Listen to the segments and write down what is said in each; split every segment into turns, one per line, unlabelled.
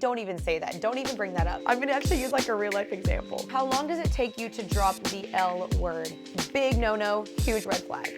Don't even say that. Don't even bring that up. I'm gonna actually use like a real life example. How long does it take you to drop the L word? Big no-no, huge red flag.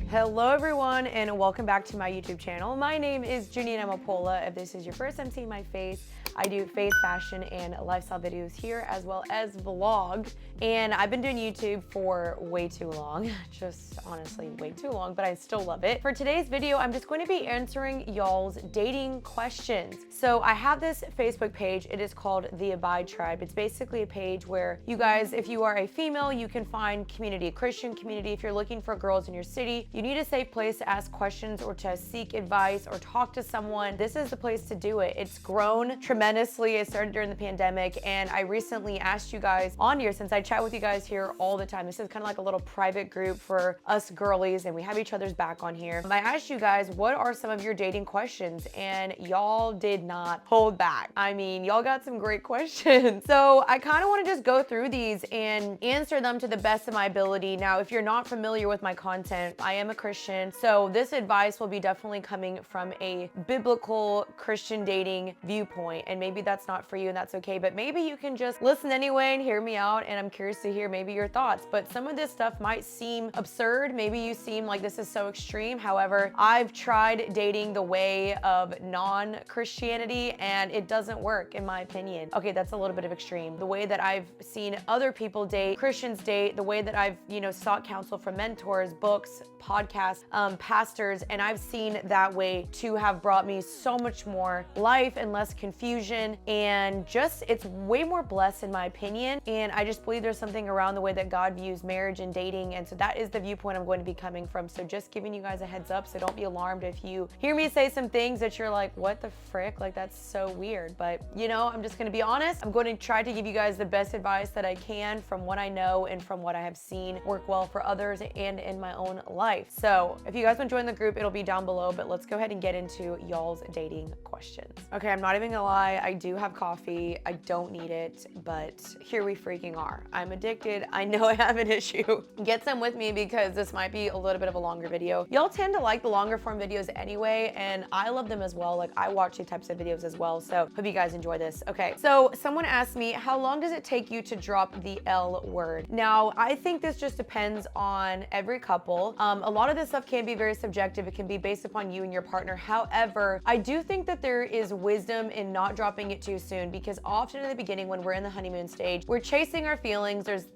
Hello everyone and welcome back to my YouTube channel. My name is Jeanine Amapola. If this is your first time seeing my face, I do faith, fashion, and lifestyle videos here as well as vlog. And I've been doing YouTube for way too long, just honestly way too long, but I still love it. For today's video, I'm just going to be answering y'all's dating questions. So I have this Facebook page. It is called the Abide Tribe. It's basically a page where you guys, if you are a female, you can find community, a Christian community. If you're looking for girls in your city, you need a safe place to ask questions or to seek advice or talk to someone. This is the place to do it. It's grown tremendously. It started during the pandemic, and I recently asked you guys on here, since I chat with you guys here all the time. This is kind of like a little private group for us girlies, and we have each other's back on here. I asked you guys, what are some of your dating questions? And y'all did not hold back. I mean, y'all got some great questions. So I kind of want to just go through these and answer them to the best of my ability. Now, if you're not familiar with my content, I am a Christian, so this advice will be definitely coming from a biblical Christian dating viewpoint, and maybe that's not for you, and that's okay, but maybe you can just listen anyway and hear me out, and I'm curious to hear maybe your thoughts. But some of this stuff might seem absurd. Maybe you seem like this is so extreme. However, I've tried dating the way of non-Christianity and it doesn't work, in my opinion. Okay, that's a little bit of extreme. The way that I've seen other people date, Christians date, the way that I've, sought counsel from mentors, books, podcasts, pastors, and I've seen that way to have brought me so much more life and less confusion, and just it's way more blessed in my opinion. And I just believe there's something around the way that God views marriage and dating, and so that is the viewpoint I'm going to be coming from. So just giving you guys a heads up, so don't be alarmed if you hear me say some things that you're like, what the frick, like that's so weird. But I'm just going to be honest. I'm going to try to give you guys the best advice that I can from what I know and from what I have seen work well for others and in my own life. So if you guys want to join the group, it'll be down below, but let's go ahead and get into y'all's dating questions. Okay, I'm not even gonna lie, I do have coffee. I don't need it, but here we freaking are. I'm addicted. I know I have an issue. Get some with me because this might be a little bit of a longer video. Y'all tend to like the longer form videos anyway, and I love them as well. Like, I watch these types of videos as well, so hope you guys enjoy this. Okay, so someone asked me, how long does it take you to drop the L word? Now, I think this just depends on every couple. A lot of this stuff can be very subjective. It can be based upon you and your partner. However, I do think that there is wisdom in not dropping it too soon, because often in the beginning when we're in the honeymoon stage, we're chasing our feelings. There's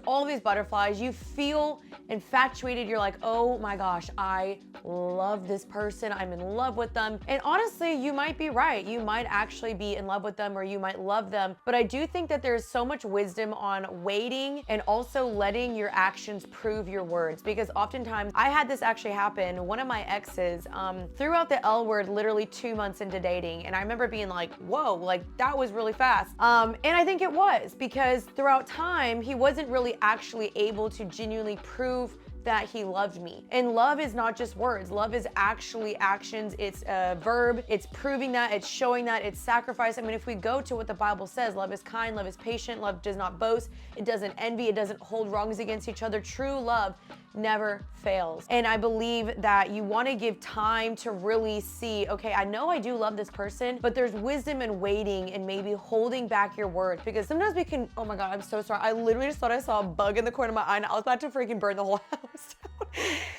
all these butterflies. You feel infatuated. You're like, oh my gosh, I love this person. I'm in love with them. And honestly, you might be right. You might actually be in love with them, or you might love them. But I do think that there's so much wisdom on waiting and also letting your actions prove your words, because oftentimes I had this actually happen. One of my exes threw out the L word literally 2 months into dating, and I remember being like, whoa, like that was really fast. And I think it was because throughout time he wasn't really actually able to genuinely prove that he loved me. And love is not just words. Love is actually actions. It's a verb. It's proving that, it's showing that, it's sacrifice. I mean, if we go to what the Bible says, love is kind, love is patient, love does not boast, it doesn't envy, it doesn't hold wrongs against each other. True love never fails. And I believe that you want to give time to really see, okay, I know I do love this person, but there's wisdom in waiting and maybe holding back your words, because sometimes we can, oh my God, I'm so sorry. I literally just thought I saw a bug in the corner of my eye and I was about to freaking burn the whole house down.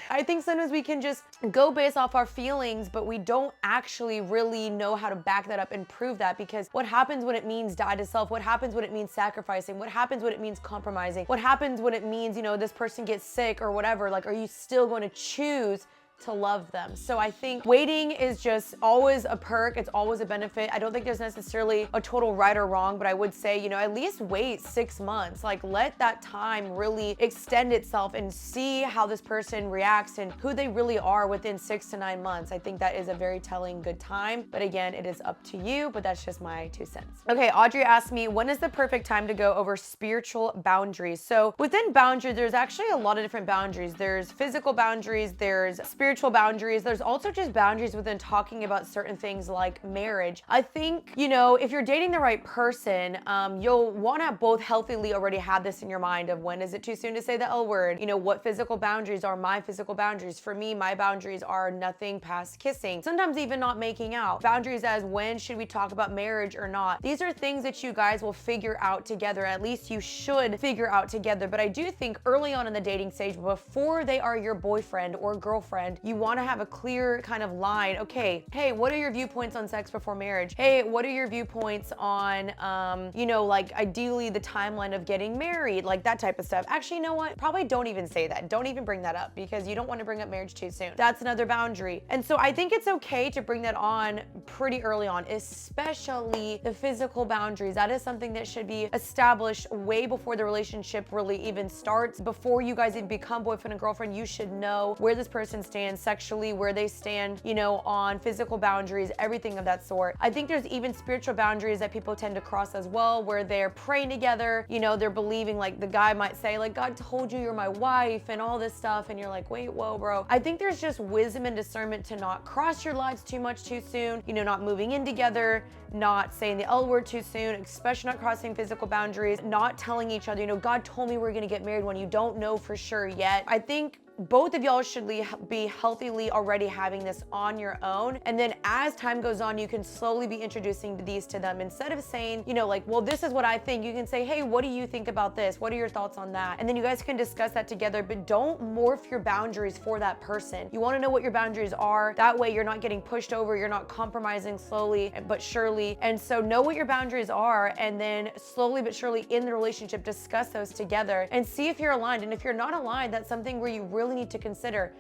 I think sometimes we can just go based off our feelings, but we don't actually really know how to back that up and prove that, because what happens when it means die to self? What happens when it means sacrificing? What happens when it means compromising? What happens when it means, this person gets sick or whatever? Like, are you still going to choose to love them? So I think waiting is just always a perk. It's always a benefit. I don't think there's necessarily a total right or wrong, but I would say, at least wait 6 months. Like, let that time really extend itself and see how this person reacts and who they really are within 6 to 9 months. I think that is a very telling good time. But again, it is up to you, but that's just my 2 cents. Okay, Audrey asked me, when is the perfect time to go over spiritual boundaries? So within boundaries, there's actually a lot of different boundaries. There's physical boundaries, there's spiritual spiritual boundaries. There's also just boundaries within talking about certain things like marriage. I think, you know, if you're dating the right person, you'll want to both healthily already have this in your mind of when is it too soon to say the L word? You know, what physical boundaries are my physical boundaries? For me, my boundaries are nothing past kissing. Sometimes even not making out. Boundaries as when should we talk about marriage or not? These are things that you guys will figure out together. At least you should figure out together. But I do think early on in the dating stage, before they are your boyfriend or girlfriend, you want to have a clear kind of line. Okay, hey, what are your viewpoints on sex before marriage? Hey, what are your viewpoints on, you know, like ideally the timeline of getting married, like that type of stuff. Actually, you know what? Probably don't even say that. Don't even bring that up because you don't want to bring up marriage too soon. That's another boundary. And so I think it's okay to bring that on pretty early on, especially the physical boundaries. That is something that should be established way before the relationship really even starts. Before you guys even become boyfriend and girlfriend, you should know where this person stands sexually, where they stand, you know, on physical boundaries, everything of that sort. I think there's even spiritual boundaries that people tend to cross as well, where they're praying together, you know, they're believing, like the guy might say like, God told you you're my wife and all this stuff. And you're like, wait, whoa, bro. I think there's just wisdom and discernment to not cross your lines too much too soon, you know, not moving in together, not saying the L word too soon, especially not crossing physical boundaries, not telling each other, you know, God told me we're gonna get married when you don't know for sure yet. I think both of y'all should be healthily already having this on your own. And then as time goes on, you can slowly be introducing these to them. Instead of saying, you know, like, well, this is what I think, you can say, hey, what do you think about this? What are your thoughts on that? And then you guys can discuss that together, but don't morph your boundaries for that person. You want to know what your boundaries are. That way you're not getting pushed over. You're not compromising slowly but surely. And so know what your boundaries are, and then slowly but surely in the relationship, discuss those together and see if you're aligned. And if you're not aligned, that's something where you really need to consider,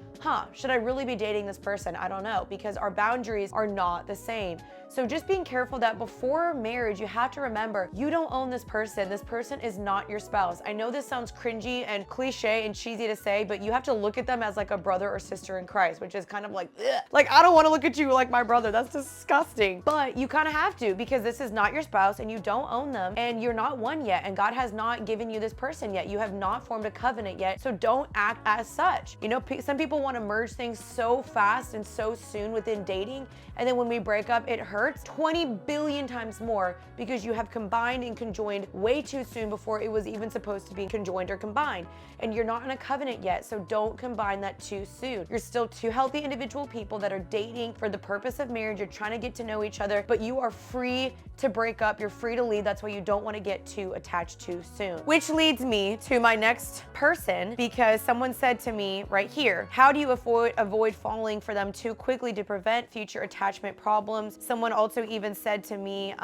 should I really be dating this person? I don't know, because our boundaries are not the same. So just being careful that before marriage, you have to remember, you don't own this person. This person is not your spouse. I know this sounds cringy and cliche and cheesy to say, but you have to look at them as like a brother or sister in Christ, which is kind of like, ugh. Like, I don't want to look at you like my brother. That's disgusting. But you kind of have to, because this is not your spouse and you don't own them and you're not one yet. And God has not given you this person yet. You have not formed a covenant yet. So don't act as such. You know, some people want to merge things so fast and so soon within dating. And then when we break up, it hurts 20 billion times more because you have combined and conjoined way too soon before it was even supposed to be conjoined or combined. And you're not in a covenant yet, so don't combine that too soon. You're still two healthy individual people that are dating for the purpose of marriage. You're trying to get to know each other, but you are free to break up. You're free to leave. That's why you don't want to get too attached too soon. Which leads me to my next person, because someone said to me right here, how do you avoid falling for them too quickly to prevent future attachment problems? Someone also even said to me,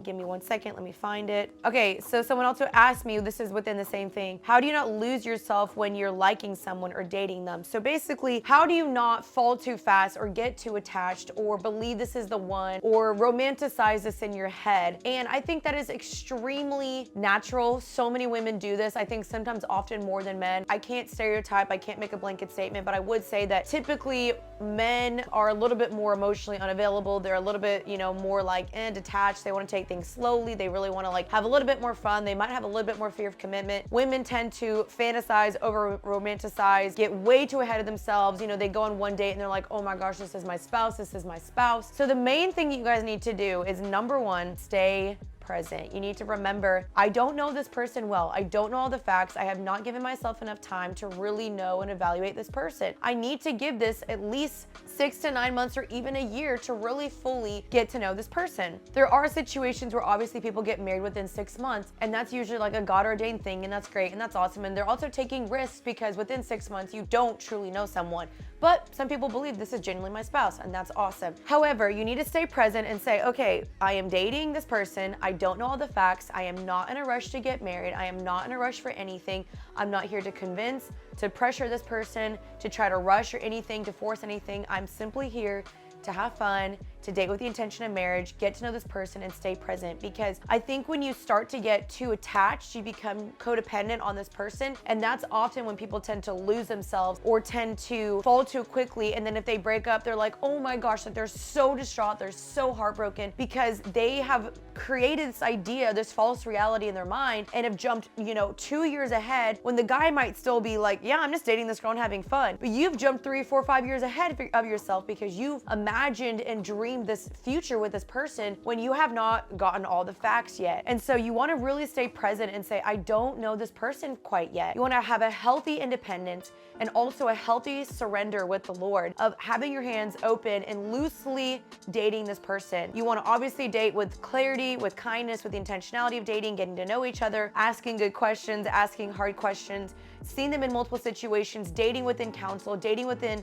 give me 1 second, let me find it. Okay, so someone also asked me, this is within the same thing, how do you not lose yourself when you're liking someone or dating them? So basically, how do you not fall too fast or get too attached or believe this is the one or romanticize this in your head? And I think that is extremely natural. So many women do this. I think sometimes often more than men. I can't stereotype, I can't make a blanket statement, but I would say that typically men are a little bit more emotionally unavailable. They're a little bit, you know, more like detached. They want to take things slowly. They really want to like have a little bit more fun. They might have a little bit more fear of commitment. Women tend to fantasize, over romanticize, get way too ahead of themselves. You know, they go on one date and they're like, oh my gosh, this is my spouse. This is my spouse. So the main thing you guys need to do is, number one, stay present. You need to remember, I don't know this person well. I don't know all the facts. I have not given myself enough time to really know and evaluate this person. I need to give this at least 6 to 9 months or even a year to really fully get to know this person. There are situations where obviously people get married within 6 months, and that's usually like a God-ordained thing, and that's great and that's awesome. And they're also taking risks because within 6 months you don't truly know someone. But some people believe this is genuinely my spouse, and that's awesome. However, you need to stay present and say, okay, I am dating this person. I don't know all the facts. I am not in a rush to get married. I am not in a rush for anything. I'm not here to convince, to pressure this person, to try to rush or anything, to force anything. I'm simply here to have fun, to date with the intention of marriage, get to know this person, and stay present. Because I think when you start to get too attached, you become codependent on this person, and that's often when people tend to lose themselves or tend to fall too quickly. And then if they break up, they're like, oh my gosh, like they're so distraught, they're so heartbroken because they have created this idea, this false reality in their mind, and have jumped, 2 years ahead when the guy might still be like, yeah, I'm just dating this girl and having fun. But you've jumped 3, 4, 5 years ahead of yourself because you've imagined and dreamed this future with this person when you have not gotten all the facts yet. And so you want to really stay present and say, I don't know this person quite yet. You want to have a healthy independence and also a healthy surrender with the Lord of having your hands open and loosely dating this person. You want to obviously date with clarity, with kindness, with the intentionality of dating, getting to know each other, asking good questions, asking hard questions, seeing them in multiple situations, dating within counsel, dating within,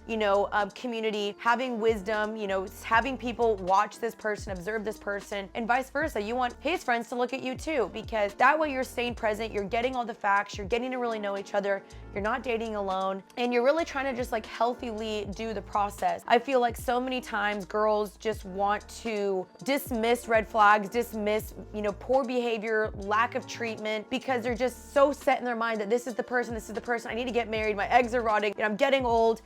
community, having wisdom, having people watch this person, observe this person, and vice versa. You want his friends to look at you too, because that way you're staying present, you're getting all the facts, you're getting to really know each other, you're not dating alone, and you're really trying to just like healthily do the process. I feel like so many times girls just want to dismiss red flags, dismiss, poor behavior, lack of treatment, because they're just so set in their mind that this is the person, I need to get married, my eggs are rotting, I'm getting old,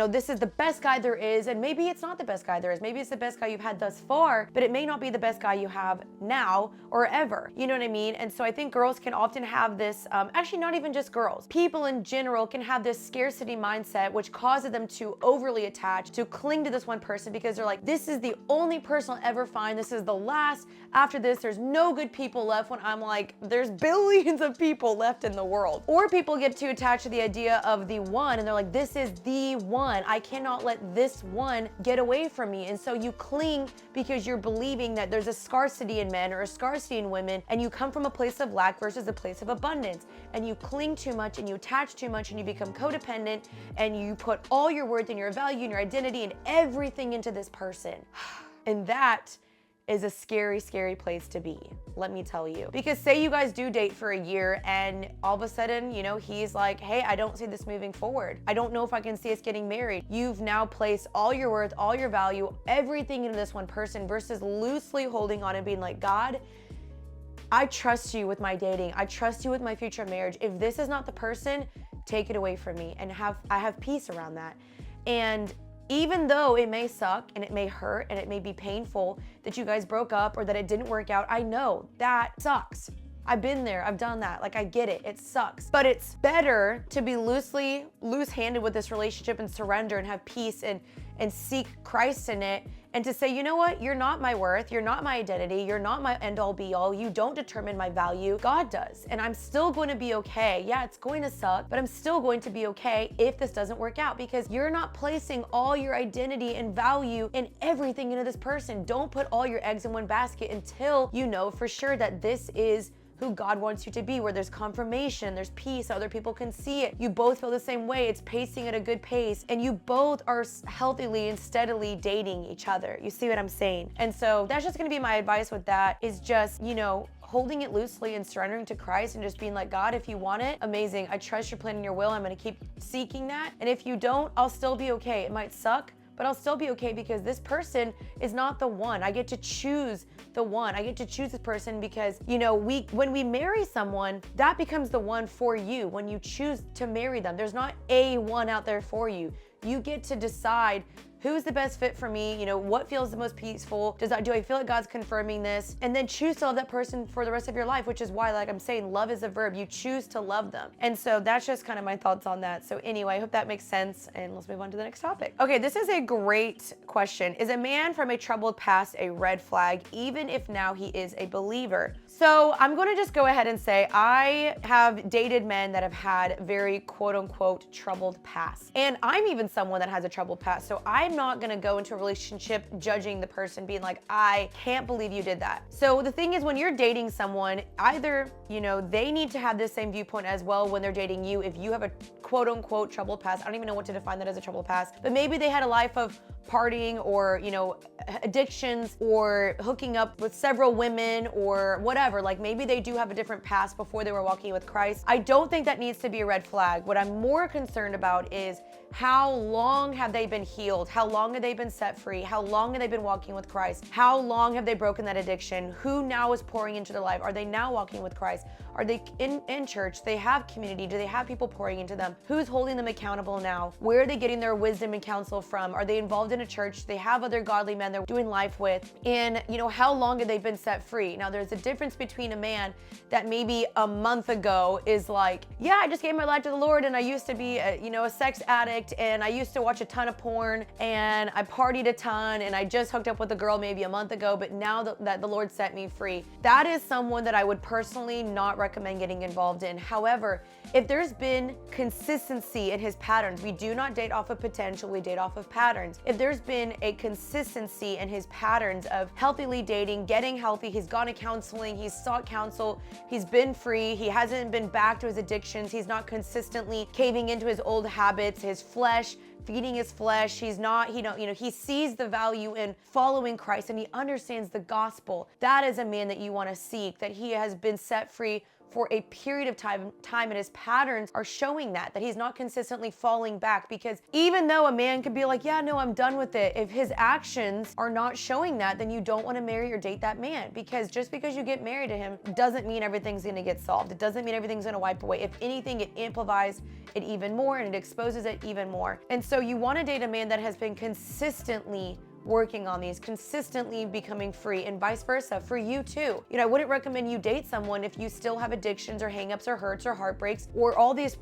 this is the best guy there is. And maybe it's not the best guy there is. Maybe it's the best guy you've had thus far, but it may not be the best guy you have now or ever. You know what I mean? And so I think girls can often have this, actually not even just girls, people in general can have this scarcity mindset, which causes them to overly attach, to cling to this one person because they're like, this is the only person I'll ever find. This is the last. After this, there's no good people left, when I'm like, there's billions of people left in the world. Or people get too attached to the idea of the one, and they're like, this is the one. I cannot let this one get away from me. And so you cling because you're believing that there's a scarcity in men or a scarcity in women, and you come from a place of lack versus a place of abundance. And you cling too much and you attach too much and you become codependent and you put all your worth and your value and your identity and everything into this person. And that is a scary, scary place to be, let me tell you. Because say you guys do date for a year and all of a sudden, he's like, hey, I don't see this moving forward. I don't know if I can see us getting married. You've now placed all your worth, all your value, everything into this one person versus loosely holding on and being like, God, I trust you with my dating. I trust you with my future marriage. If this is not the person, take it away from me, and I have peace around that. And even though it may suck and it may hurt and it may be painful that you guys broke up or that it didn't work out, I know that sucks. I've been there, I've done that, like I get it, it sucks. But it's better to be loose-handed with this relationship and surrender and have peace and seek Christ in it, and to say, you know what, you're not my worth, you're not my identity, you're not my end-all be-all, you don't determine my value, God does. And I'm still going to be okay. Yeah, it's going to suck, but I'm still going to be okay if this doesn't work out, because you're not placing all your identity and value and everything into this person. Don't put all your eggs in one basket until you know for sure that this is who God wants you to be, where there's confirmation, there's peace, other people can see it. You both feel the same way, it's pacing at a good pace, and you both are healthily and steadily dating each other. You see what I'm saying? And so that's just gonna be my advice with that, is just, holding it loosely and surrendering to Christ and just being like, God, if you want it, amazing. I trust your plan and your will. I'm gonna keep seeking that. And if you don't, I'll still be okay. It might suck, but I'll still be okay because this person is not the one. I get to choose the one. I get to choose this person because, when we marry someone, that becomes the one for you. When you choose to marry them, there's not a one out there for you. You get to decide who's the best fit for me, what feels the most peaceful, do I feel like God's confirming this, and then choose to love that person for the rest of your life, which is why, like I'm saying, love is a verb. You choose to love them. And so that's just kind of my thoughts on that. So anyway, I hope that makes sense, and let's move on to the next topic. Okay, this is a great question. Is a man from a troubled past a red flag, even if now he is a believer? So I'm going to just go ahead and say I have dated men that have had very quote unquote troubled past. And I'm even someone that has a troubled past. So I'm not going to go into a relationship judging the person, being like, I can't believe you did that. So the thing is, when you're dating someone, either, they need to have the same viewpoint as well when they're dating you. If you have a quote unquote troubled past, I don't even know what to define that as a troubled past, but maybe they had a life of partying or, you know, addictions or hooking up with several women or whatever. Like maybe they do have a different past before they were walking with Christ. I don't think that needs to be a red flag. What I'm more concerned about is how long have they been healed? How long have they been set free? How long have they been walking with Christ? How long have they broken that addiction? Who now is pouring into their life? Are they now walking with Christ? Are they in church? They have community? Do they have people pouring into them? Who's holding them accountable now? Where are they getting their wisdom and counsel from? Are they involved in a church? They have other godly men they're doing life with. And you know, how long have they been set free? Now there's a difference between a man that maybe a month ago is like, yeah, I just gave my life to the Lord and I used to be a sex addict and I used to watch a ton of porn and I partied a ton and I just hooked up with a girl maybe a month ago, but now that the Lord set me free. That is someone that I would personally not recommend getting involved in. However, if there's been consistency in his patterns, we do not date off of potential, we date off of patterns. If there's been a consistency in his patterns of healthily dating, getting healthy, he's gone to counseling, he's sought counsel, he's been free, he hasn't been back to his addictions, he's not consistently caving into his old habits, his flesh, feeding his flesh. He's not, he sees the value in following Christ and he understands the gospel. That is a man that you want to seek, that he has been set free for a period of time and his patterns are showing that he's not consistently falling back. Because even though a man could be like, yeah, no, I'm done with it, if his actions are not showing that, then you don't want to marry or date that man. Because just because you get married to him doesn't mean everything's going to get solved. It doesn't mean everything's going to wipe away. If anything, it amplifies it even more and it exposes it even more. And so you want to date a man that has been consistently working on these, consistently becoming free, and vice versa for you too. I wouldn't recommend you date someone if you still have addictions or hangups or hurts or heartbreaks or all these,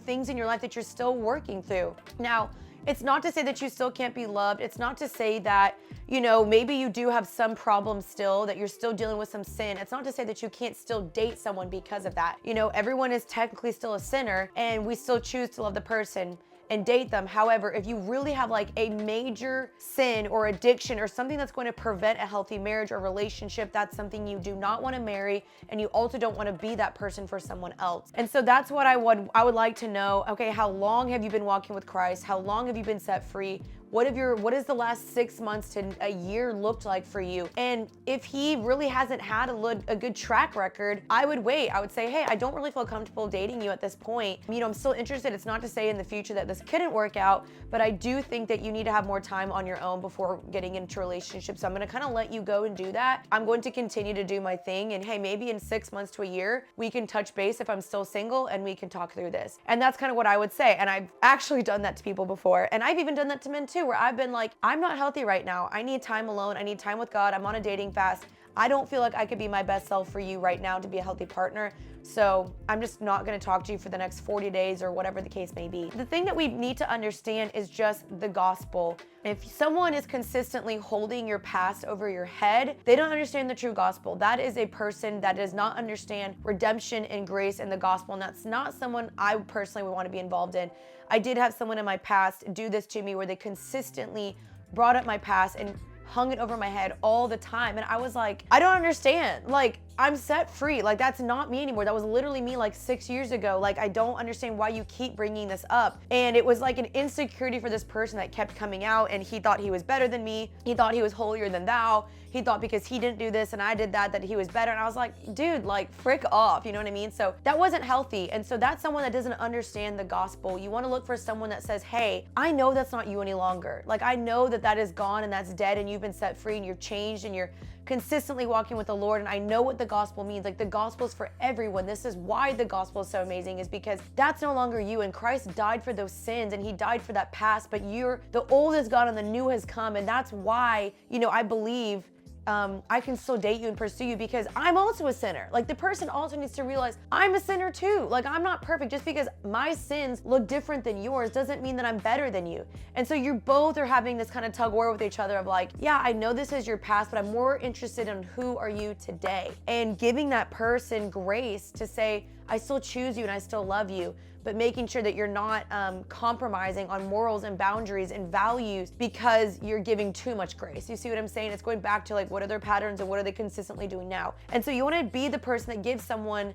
things in your life that you're still working through. Now, it's not to say that you still can't be loved. It's not to say that, maybe you do have some problems still, that you're still dealing with some sin. It's not to say that you can't still date someone because of that. Everyone is technically still a sinner and we still choose to love the person and date them. However, if you really have like a major sin or addiction or something that's going to prevent a healthy marriage or relationship, that's something you do not want to marry, and you also don't want to be that person for someone else. And so that's what I would like to know. Okay, how long have you been walking with Christ? How long have you been set free? What is the last 6 months to a year looked like for you? And if he really hasn't had a good track record, I would wait. I would say, hey, I don't really feel comfortable dating you at this point. I'm still interested. It's not to say in the future that this couldn't work out, but I do think that you need to have more time on your own before getting into a relationship. So I'm gonna kind of let you go and do that. I'm going to continue to do my thing. And hey, maybe in 6 months to a year, we can touch base if I'm still single and we can talk through this. And that's kind of what I would say. And I've actually done that to people before. And I've even done that to men too, where I've been like, I'm not healthy right now. I need time alone. I need time with God. I'm on a dating fast. I don't feel like I could be my best self for you right now to be a healthy partner. So I'm just not going to talk to you for the next 40 days or whatever the case may be. The thing that we need to understand is just the gospel. If someone is consistently holding your past over your head, they don't understand the true gospel. That is a person that does not understand redemption and grace and the gospel. And that's not someone I personally would want to be involved in. I did have someone in my past do this to me where they consistently brought up my past and hung it over my head all the time. And I was like, I don't understand. Like, I'm set free. Like, that's not me anymore. That was literally me like 6 years ago. Like, I don't understand why you keep bringing this up. And it was like an insecurity for this person that kept coming out, and he thought he was better than me. He thought he was holier than thou. He thought because he didn't do this and I did that he was better. And I was like, dude, like, frick off. You know what I mean? So that wasn't healthy. And so that's someone that doesn't understand the gospel. You want to look for someone that says, hey, I know that's not you any longer. Like, I know that is gone and that's dead and you've been set free and you're changed and you're consistently walking with the Lord. And I know what the gospel means. Like, the gospel is for everyone. This is why the gospel is so amazing, is because that's no longer you. And Christ died for those sins and he died for that past, but the old is gone and the new has come. And that's why, I believe I can still date you and pursue you, because I'm also a sinner. Like, the person also needs to realize I'm a sinner too. Like, I'm not perfect. Just because my sins look different than yours doesn't mean that I'm better than you. And so you both are having this kind of tug of war with each other of like, yeah, I know this is your past, but I'm more interested in who are you today, and giving that person grace to say, I still choose you and I still love you, but making sure that you're not compromising on morals and boundaries and values because you're giving too much grace. You see what I'm saying? It's going back to like, what are their patterns and what are they consistently doing now? And so you want to be the person that gives someone,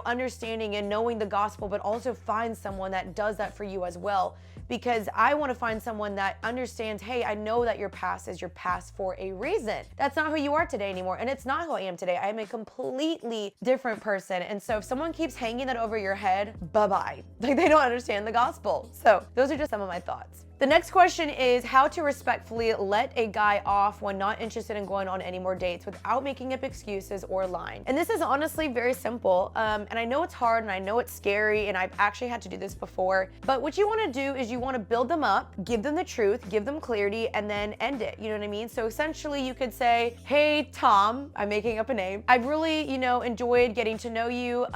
understanding and knowing the gospel, but also find someone that does that for you as well. because I want to find someone that understands, hey, I know that your past is your past for a reason. That's not who you are today anymore, and it's not who I am today. I am a completely different person. And so if someone keeps hanging that over your head, bye-bye. Like, they don't understand the gospel. So those are just some of my thoughts. The next question is how to respectfully let a guy off when not interested in going on any more dates without making up excuses or lying. And this is honestly very simple. And I know it's hard and I know it's scary, and I've actually had to do this before. But what you want to do is you want to build them up, give them the truth, give them clarity, and then end it. You know what I mean? So essentially you could say, hey, Tom, I'm making up a name. I've really, enjoyed getting to know you.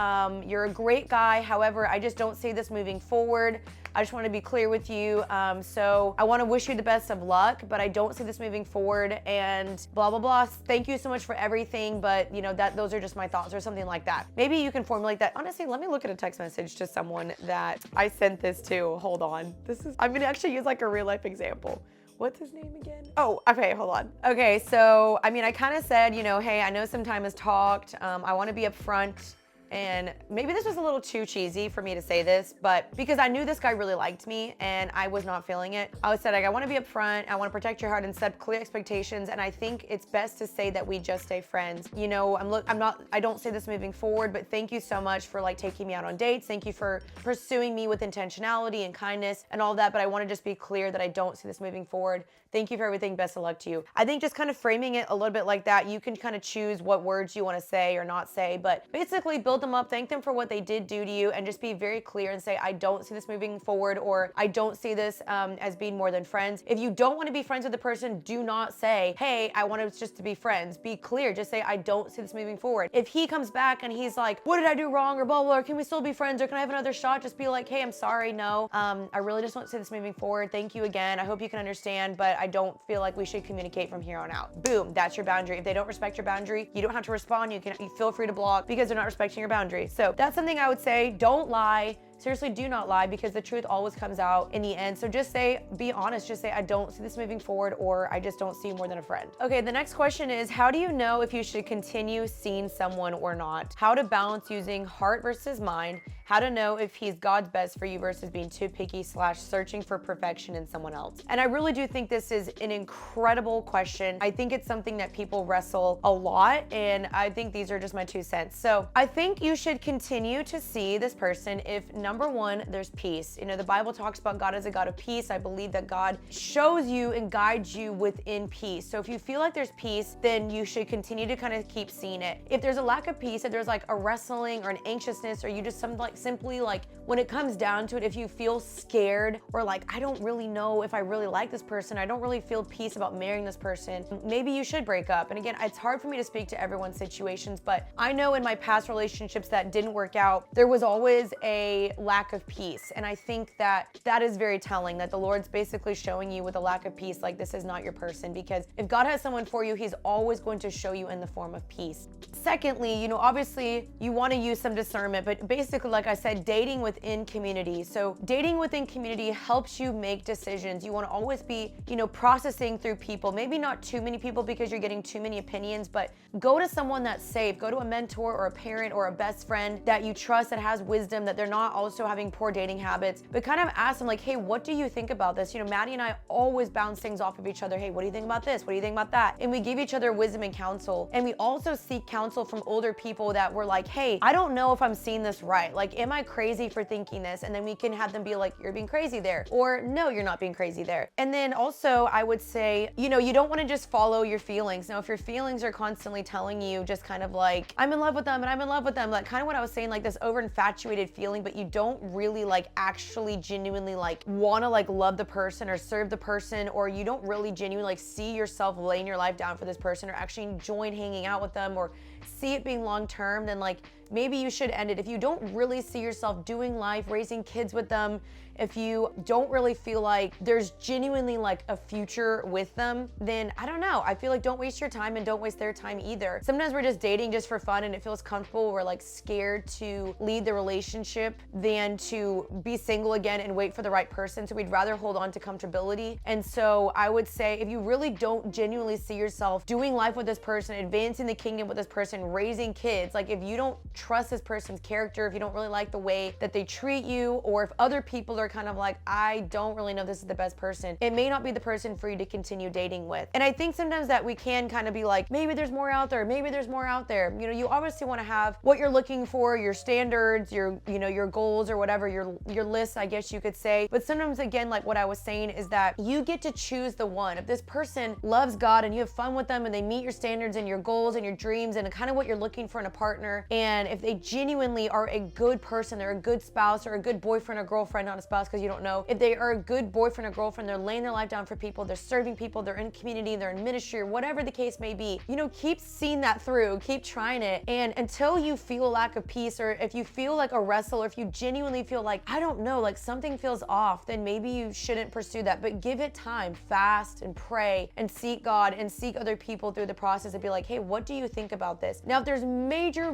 You're a great guy. However, I just don't see this moving forward. I just want to be clear with you. So I want to wish you the best of luck, but I don't see this moving forward, and blah, blah, blah. Thank you so much for everything, but those are just my thoughts, or something like that. Maybe you can formulate that. Honestly, let me look at a text message to someone that I sent this to. Hold on. I'm going to actually use like a real life example. What's his name again? Oh, okay, hold on. Okay, so, I kind of said, hey, I know some time has talked. I want to be upfront. And maybe this was a little too cheesy for me to say this, but because I knew this guy really liked me and I was not feeling it, I said, I want to be upfront, I want to protect your heart and set clear expectations, and I think it's best to say that we just stay friends. I don't say this moving forward, but thank you so much for taking me out on dates. Thank you for pursuing me with intentionality and kindness and all that, but I want to just be clear that I don't see this moving forward. Thank you for everything. Best of luck to you. I think just kind of framing it a little bit like that, you can kind of choose what words you want to say or not say, but basically build them up, thank them for what they did do to you, and just be very clear and say, I don't see this moving forward, or I don't see this as being more than friends. If you don't want to be friends with the person, do not say, hey, I want us just to be friends. Be clear. Just say, I don't see this moving forward. If he comes back and he's like, what did I do wrong, or blah, blah, or can we still be friends, or can I have another shot? Just be like, hey, I'm sorry, no. I really just don't see this moving forward. Thank you again. I hope you can understand, but I don't feel like we should communicate from here on out. Boom, that's your boundary. If they don't respect your boundary, you don't have to respond. You feel free to block because they're not respecting your boundary. So that's something I would say. Don't lie. Seriously, do not lie, because the truth always comes out in the end. So just say, be honest, just say, I don't see this moving forward, or I just don't see you more than a friend. Okay, the next question is, how do you know if you should continue seeing someone or not? How to balance using heart versus mind? How to know if he's God's best for you versus being too picky / searching for perfection in someone else? And I really do think this is an incredible question. I think it's something that people wrestle a lot, and I think these are just my 2 cents. So I think you should continue to see this person if, number one, there's peace. The Bible talks about God as a God of peace. I believe that God shows you and guides you within peace. So if you feel like there's peace, then you should continue to kind of keep seeing it. If there's a lack of peace, if there's like a wrestling or an anxiousness, or you just simply when it comes down to it, if you feel scared, or I don't really know if I really like this person, I don't really feel peace about marrying this person, maybe you should break up. And again, it's hard for me to speak to everyone's situations, but I know in my past relationships that didn't work out, there was always a lack of peace. And I think that is very telling, that the Lord's basically showing you with a lack of peace, this is not your person, because if God has someone for you, he's always going to show you in the form of peace. Secondly, obviously you want to use some discernment, but basically, like I said, dating within community. So dating within community helps you make decisions. You want to always be, processing through people, maybe not too many people because you're getting too many opinions, but go to someone that's safe. Go to a mentor or a parent or a best friend that you trust, that has wisdom, that they're not also having poor dating habits, but kind of ask them hey, what do you think about this? Maddie and I always bounce things off of each other. Hey, what do you think about this? What do you think about that? And we give each other wisdom and counsel. And we also seek counsel from older people that were like, hey, I don't know if I'm seeing this right. Am I crazy for thinking this? And then we can have them be like, you're being crazy there, or no, you're not being crazy there. And then also I would say, you don't want to just follow your feelings. Now, if your feelings are constantly telling you just kind of I'm in love with them and I'm in love with them, kind of what I was saying, this over infatuated feeling, but you don't really actually genuinely want to love the person or serve the person, or you don't really genuinely see yourself laying your life down for this person or actually enjoying hanging out with them or see it being long term, then maybe you should end it. If you don't really see yourself doing life, raising kids with them, if you don't really feel like there's genuinely a future with them, then I don't know. I feel don't waste your time and don't waste their time either. Sometimes we're just dating just for fun and it feels comfortable. We're scared to lead the relationship than to be single again and wait for the right person. So we'd rather hold on to comfortability. And so I would say, if you really don't genuinely see yourself doing life with this person, advancing the kingdom with this person, raising kids, if you don't trust this person's character, if you don't really like the way that they treat you, or if other people are kind of like, I don't really know this is the best person, it may not be the person for you to continue dating with. And I think sometimes that we can kind of be like, maybe there's more out there, maybe there's more out there. You know, you obviously want to have what you're looking for, your standards, your, you know, your goals or whatever, your list, I guess you could say. But sometimes, again, like what I was saying, is that you get to choose the one. If this person loves God and you have fun with them and they meet your standards and your goals and your dreams and kind of what you're looking for in a partner, and if they genuinely are a good person, they're a good spouse or a good boyfriend or girlfriend, not a spouse because you don't know, if they are a good boyfriend or girlfriend, they're laying their life down for people, they're serving people, they're in community, they're in ministry, or whatever the case may be, you know, keep seeing that through, keep trying it. And until you feel a lack of peace, or if you feel like a wrestle, or if you genuinely feel like, I don't know, like something feels off, then maybe you shouldn't pursue that. But give it time, fast and pray and seek God and seek other people through the process and be like, hey, what do you think about this? Now, if there's major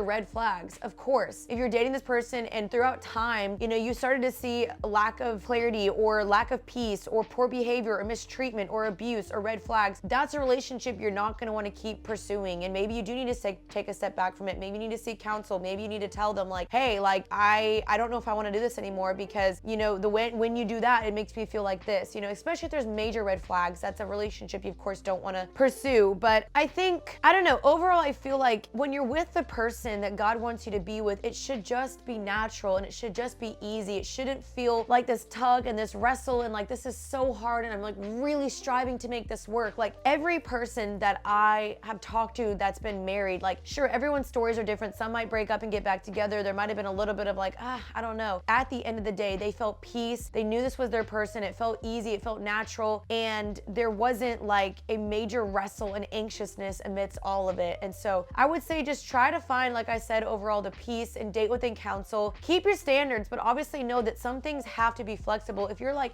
red flags, of course, if you're dating this person and throughout time, you know, you started to see a lack of clarity or lack of peace or poor behavior or mistreatment or abuse or red flags, that's a relationship you're not going to want to keep pursuing. And maybe you do need to take a step back from it. Maybe you need to seek counsel. Maybe you need to tell them like, hey, like I don't know if I want to do this anymore, because, you know, when you do that, it makes me feel like this, you know, especially if there's major red flags. That's a relationship you of course don't want to pursue. But I think, I don't know, overall I feel like when you're with the person that God wants you to be with, it should just be natural and it should just be easy. It shouldn't feel like this tug and this wrestle and like this is so hard and I'm like really striving to make this work. Like every person that I have talked to that's been married, like sure, everyone's stories are different. Some might break up and get back together. There might have been a little bit of like, I don't know. At the end of the day, they felt peace. They knew this was their person. It felt easy. It felt natural. And there wasn't like a major wrestle and anxiousness amidst all of it. And so I would say just try to find, like I said, overall the peace and date within counsel. Keep your standards, but obviously know that some things have to be flexible. If you're like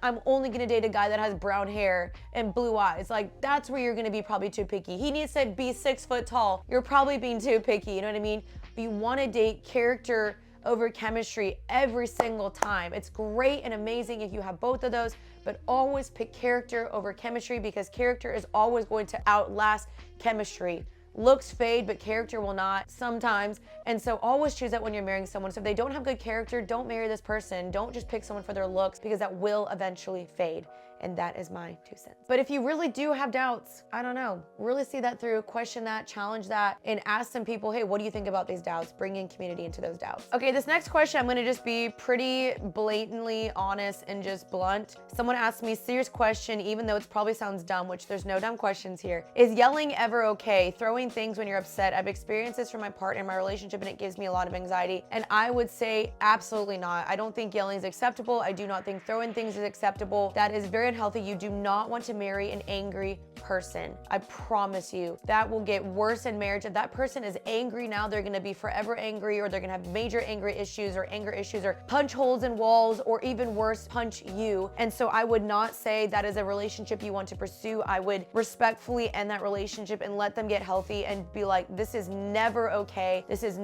I'm only gonna date a guy that has brown hair and blue eyes, like that's where you're gonna be probably too picky. He needs to be 6 foot tall. You're probably being too picky, you know what I mean? But you wanna date character over chemistry every single time. It's great and amazing if you have both of those, but always pick character over chemistry, because character is always going to outlast chemistry. Looks fade, but character will not sometimes. And so always choose that when you're marrying someone. So if they don't have good character, don't marry this person. Don't just pick someone for their looks, because that will eventually fade. And that is my 2 cents. But if you really do have doubts, I don't know, really see that through, question that, challenge that, and ask some people, hey, what do you think about these doubts? Bring in community into those doubts. Okay, this next question, I'm gonna just be pretty blatantly honest and just blunt. Someone asked me a serious question, even though it probably sounds dumb, which there's no dumb questions here. Is yelling ever okay? Throwing things when you're upset. I've experienced this from my partner in my relationship and it gives me a lot of anxiety. And I would say absolutely not. I don't think yelling is acceptable. I do not think throwing things is acceptable. That is very unhealthy. You do not want to marry an angry person. I promise you that will get worse in marriage. If that person is angry now, they're going to be forever angry, or they're going to have major anger issues or punch holes in walls, or even worse, punch you. And so I would not say that is a relationship you want to pursue. I would respectfully end that relationship and let them get healthy and be like, this is never okay. This is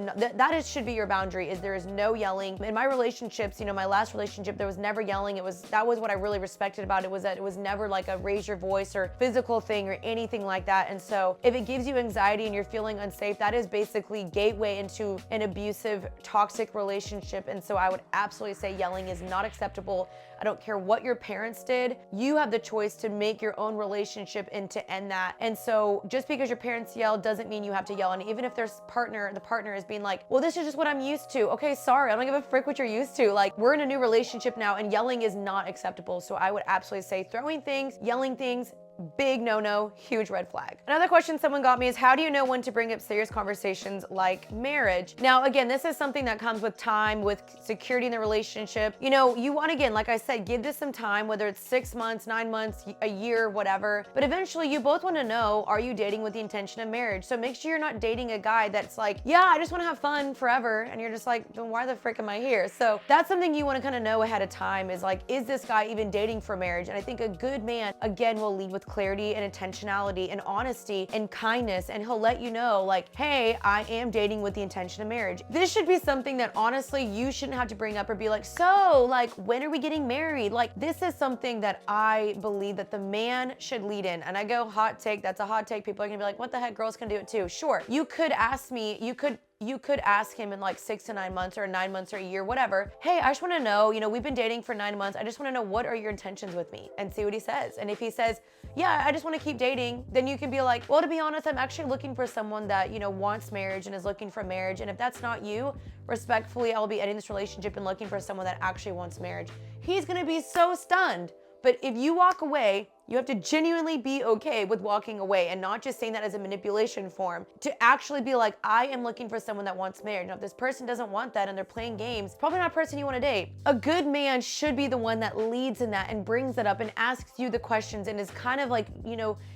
should be your boundary, is there is no yelling. In my relationships, you know, my last relationship, there was never yelling. That was what I really respected about it, was that it was never like a raise your voice or physical thing or anything like that. And so if it gives you anxiety and you're feeling unsafe, that is basically gateway into an abusive, toxic relationship. And so I would absolutely say yelling is not acceptable. I don't care what your parents did. You have the choice to make your own relationship and to end that. And so just because your parents yell doesn't mean you have to yell. And even if the partner is being like, well, this is just what I'm used to. Okay, sorry, I don't give a frick what you're used to. Like, we're in a new relationship now and yelling is not acceptable. So I would absolutely say throwing things, yelling things, big no-no, huge red flag. Another question someone got me is, how do you know when to bring up serious conversations like marriage? Now, again, this is something that comes with time, with security in the relationship. You know, you want, again, like I said, give this some time, whether it's 6 months, 9 months, a year, whatever. But eventually you both want to know, are you dating with the intention of marriage? So make sure you're not dating a guy that's like, yeah, I just want to have fun forever. And you're just like, then why the frick am I here? So that's something you want to kind of know ahead of time, is like, is this guy even dating for marriage? And I think a good man, again, will lead with clarity and intentionality and honesty and kindness, and he'll let you know like, hey, I am dating with the intention of marriage. This should be something that honestly you shouldn't have to bring up or be like, so like, when are we getting married? Like, this is something that I believe that the man should lead in. And I go hot take, that's a hot take. People are gonna be like, what the heck, girls can do it too. Sure, you could ask me, you could you could ask him in like 6 to 9 months or 9 months or a year, whatever, hey, I just want to know, we've been dating for 9 months. I just want to know, what are your intentions with me? And see what he says. And if he says, yeah, I just want to keep dating, then you can be like, well, to be honest, I'm actually looking for someone that, wants marriage and is looking for marriage. And if that's not you, respectfully, I will be ending this relationship and looking for someone that actually wants marriage. He's going to be so stunned. But if you walk away, you have to genuinely be okay with walking away and not just saying that as a manipulation form, to actually be like, I am looking for someone that wants marriage. Now, if this person doesn't want that and they're playing games, probably not a person you want to date. A good man should be the one that leads in that and brings it up and asks you the questions and is kind of like,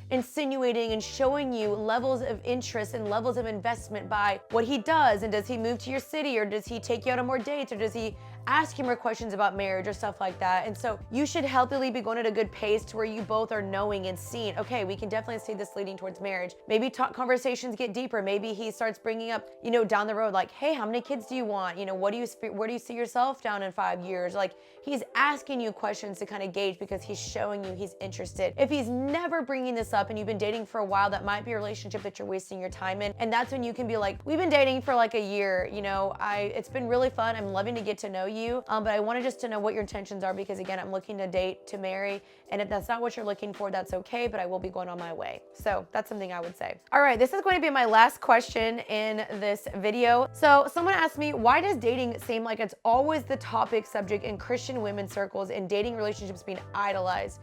insinuating and showing you levels of interest and levels of investment by what he does. And does he move to your city, or does he take you out on more dates, or does he ask you more questions about marriage or stuff like that? And so you should healthily be going at a good pace to where you both are knowing and seeing, okay, we can definitely see this leading towards marriage. Maybe conversations get deeper. Maybe he starts bringing up, down the road, like, hey, how many kids do you want? Where do you see yourself down in 5 years? Like, he's asking you questions to kind of gauge, because he's showing you he's interested. If he's never bringing this up and you've been dating for a while, that might be a relationship that you're wasting your time in. And that's when you can be like, we've been dating for like a year, it's been really fun. I'm loving to get to know you. But I wanted just to know what your intentions are, because again, I'm looking to date, to marry. And if that's not what you're looking for, that's okay, but I will be going on my way. So that's something I would say. All right, this is going to be my last question in this video. So someone asked me, why does dating seem like it's always the topic subject in Christian women's circles, and dating relationships being idolized?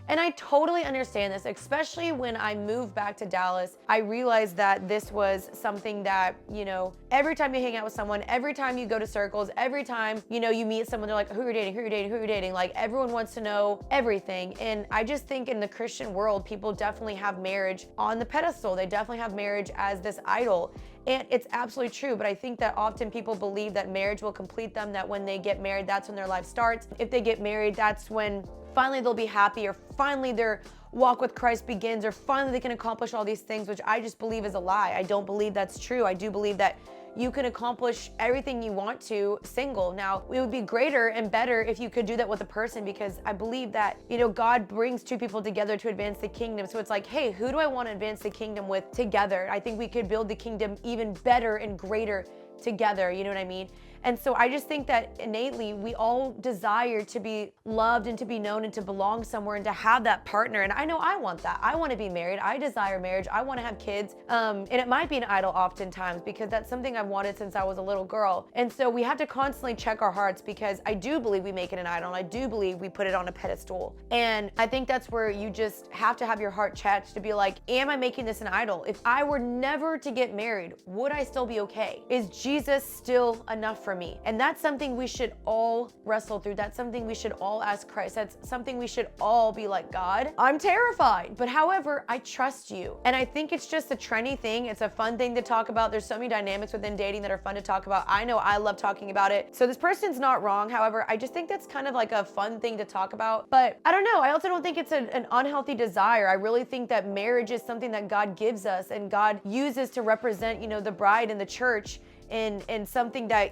And I totally understand this, especially when I moved back to Dallas. I realized that this was something that, every time you hang out with someone, every time you go to circles, every time, you meet someone, they're like, who you're dating, who you're dating, who you're dating. Like, everyone wants to know everything. And I just think in the Christian world, people definitely have marriage on the pedestal. They definitely have marriage as this idol. And it's absolutely true, but I think that often people believe that marriage will complete them, that when they get married, that's when their life starts. If they get married, that's when finally they'll be happy, or finally their walk with Christ begins, or finally they can accomplish all these things, which I just believe is a lie. I don't believe that's true. I do believe that you can accomplish everything you want to single. Now, it would be greater and better if you could do that with a person, because I believe that, God brings two people together to advance the kingdom. So it's like, hey, who do I want to advance the kingdom with together? I think we could build the kingdom even better and greater together, you know what I mean? And so I just think that innately we all desire to be loved and to be known and to belong somewhere and to have that partner. And I know I want that. I want to be married. I desire marriage. I want to have kids. And it might be an idol oftentimes, because that's something I've wanted since I was a little girl. And so we have to constantly check our hearts, because I do believe we make it an idol, and I do believe we put it on a pedestal. And I think that's where you just have to have your heart checked to be like, am I making this an idol? If I were never to get married, would I still be okay? Is Jesus still enough for me? And that's something we should all wrestle through. That's something we should all ask Christ. That's something we should all be like, God, I'm terrified, but however, I trust you. And I think it's just a trendy thing. It's a fun thing to talk about. There's so many dynamics within dating that are fun to talk about. I know I love talking about it. So this person's not wrong. However, I just think that's kind of like a fun thing to talk about. But I don't know. I also don't think it's an unhealthy desire. I really think that marriage is something that God gives us and God uses to represent, the bride and the church, and something that,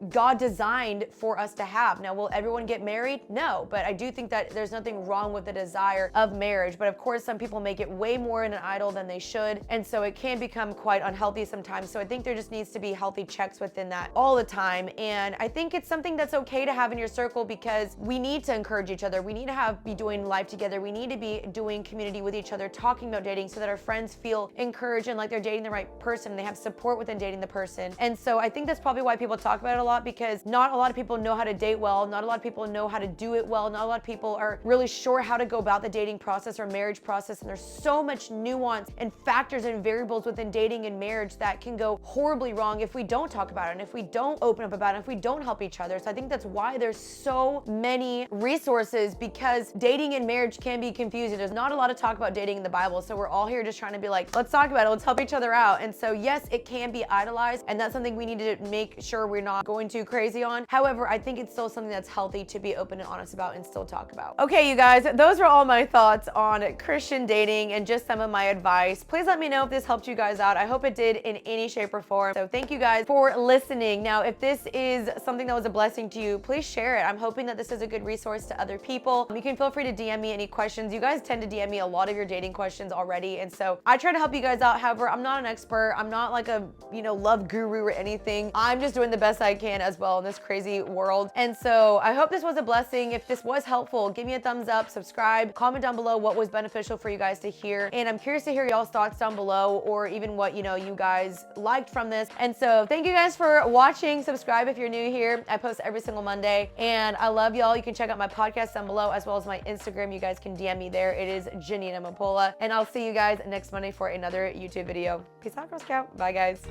God designed for us to have. Now, will everyone get married? No, but I do think that there's nothing wrong with the desire of marriage. But of course, some people make it way more in an idol than they should. And so it can become quite unhealthy sometimes. So I think there just needs to be healthy checks within that all the time. And I think it's something that's okay to have in your circle, because we need to encourage each other. We need to be doing life together. We need to be doing community with each other, talking about dating, so that our friends feel encouraged and like they're dating the right person, and they have support within dating the person. And so I think that's probably why people talk about it a lot, because not a lot of people know how to date well. Not a lot of people know how to do it well. Not a lot of people are really sure how to go about the dating process or marriage process. And there's so much nuance and factors and variables within dating and marriage that can go horribly wrong if we don't talk about it, and if we don't open up about it, if we don't help each other. So I think that's why there's so many resources, because dating and marriage can be confusing. There's not a lot of talk about dating in the Bible. So we're all here just trying to be like, let's talk about it. Let's help each other out. And so yes, it can be idolized, and that's something we need to make sure we're not going too crazy on. However, I think it's still something that's healthy to be open and honest about and still talk about. Okay, you guys, those are all my thoughts on Christian dating and just some of my advice. Please let me know if this helped you guys out. I hope it did in any shape or form. So thank you guys for listening. Now, if this is something that was a blessing to you, please share it. I'm hoping that this is a good resource to other people. You can feel free to DM me any questions. You guys tend to DM me a lot of your dating questions already. And so I try to help you guys out. However, I'm not an expert. I'm not like a, love guru or anything anything. I'm just doing the best I can as well in this crazy world. And so I hope this was a blessing. If this was helpful, give me a thumbs up, subscribe, comment down below what was beneficial for you guys to hear. And I'm curious to hear y'all's thoughts down below, or even what, you guys liked from this. And so thank you guys for watching. Subscribe if you're new here. I post every single Monday, and I love y'all. You can check out my podcast down below, as well as my Instagram. You guys can DM me there. It is Jeanine Amapola. And I'll see you guys next Monday for another YouTube video. Peace out, Girl Scout. Bye, guys.